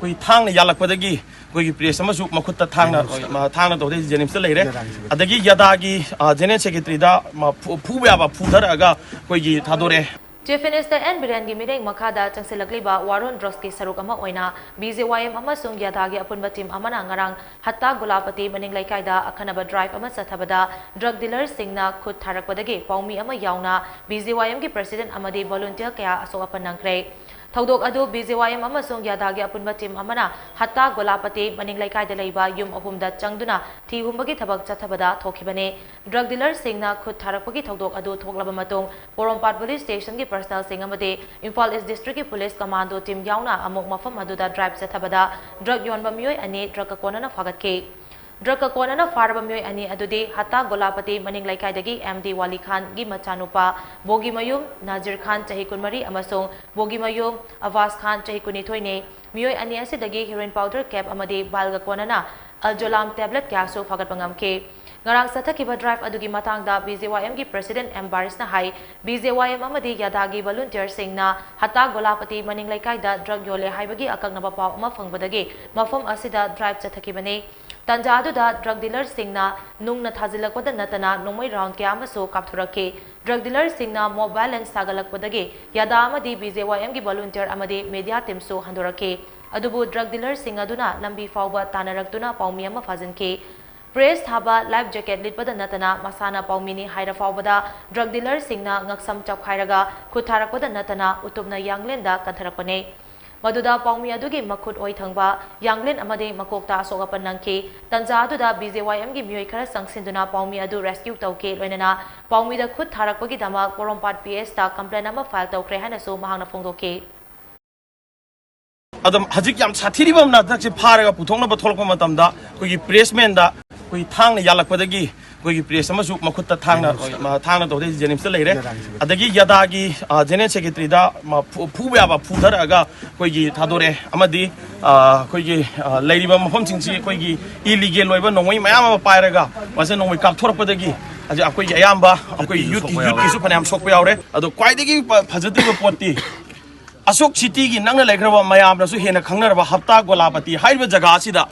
कोई थांग ने यालकपदगी कोई प्रेस अमसु मखुत्ता थांगना तौदे जेनिम्स लेरे अदगी यदागी जेनरल सेक्रेटरी दा फुबयाबा फुधरगा कोई थादोरे Chief Minister N Biren gi mityeng makha da changshillakliba waron drugs ki sharuk ama oina BJYM amasung yadagi apunba team amana ngarang Hatta Golapati Maning Leikai da akhannaba drive ama chathabada drug dealers singna khut tharakpadagi paomee ama yaona BJYM gi president amadi volunteer kaya ashok apan ngangkhre Thaudok adu BJYM amasung yadagi apunba team amana Hatta Golapati Maning Leikai da leiba yum apumda changduna thi humbagi thabak chathabada thokibane drug dealers singna khut tharakpagi thaudok adu thoklaba matung Porompat police station gi personal sing amade Imphal East District ki police commando team yaona amok mafam aduda drive chathabada drug yonba miyoi ani drug ka konana fagatke drug ka konana farba miyoi ani adude Hatta Golapati Maning Leikai dagi MD Wali Khan gi machanupa Bogi Mayum Nazir Khan chahi kunmari amasung Bogi Mayum Avas Khan chahi kunithoi ne miyoi ani asidagi heroin powder cap amade balga konana aljolam tablet kyaso fagat pangamke ngarang sathakiba drive adugi matangda BJYM gi president N Biren na hai BJYM amadi yadagi volunteer singna Hatta Golapati Maning Leikai da drug yole haibagi akhannaba paw ama fangbadagi mafam asida drive chathakibane Tanjadu da drug dealer singna nungna thazilakpada natana nomai round kya amaso kapthurake drug dealer singna mobile and sagalakpadagi yada amadi BJYM gi volunteer amadi media team so handorake adubu drug dealer singaduna lambi fawba tanaraktuna paomee ama fajanke Press Thaba life jacket litpada natana masana paomee haira fawbada drug dealer singna ngaksam chap khairaga khut tharakpada natana utubna yanglenda katharakpane Maduda paomee adugi makhut oi thangba yanglen amade makokta ashok apan nangke tanja aduda BJYM gi miyoi khara sangsinduna paomee adu rescue tauke loinana paomee da khut tharakpagi dama Porompat PS ta complaint ama file taukhre hana so mahangna phongdoke Adam hajik yam sathiribam na thakse pharaga puthongna batholkpa matamda koi pressman da koi thang ne yalakpadagi koi press amasu makhutta thangna taude jenims leire adagi yadagi general secretary da phubaba phudharaga koi thadore amadi koi leiriba mafam chingsi koi illegal loiba nongoi mayam pairaga wasa nongoi kapthorpadagi aje akoi ayamba akoi youth kisu phanam sokpa yaure ado kwaidagi phajatiba poti ashok city gi nangna laikhraba mayam na su hena khangnaraba Hatta Golapati haiba jaga asida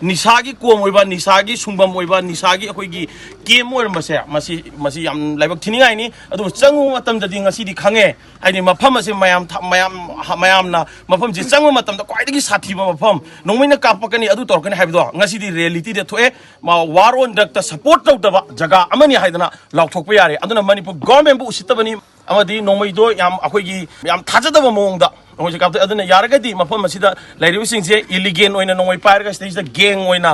nisagi kom oiba nisagi sungbam oiba nisagi akoi gi kem oir masi yam laibak thiningai ni adu changu matam da dinga sidi khange aini mafam ase mayam na mafam ji changu matam da kwaidagi sathi ba mafam nongmina kapakani adu torkani haibdo ngasidi reality de thoe ma waron dakta support tawdaba jaga amani haidana lauthokpa yare aduna manipur government bu usitabani amadi nongmaido yam akoi yam thajadaba mongda nongoi kapta aduna yaragadi mafam asida lairibsing se illegal oina nongoi pairga stage da gang oina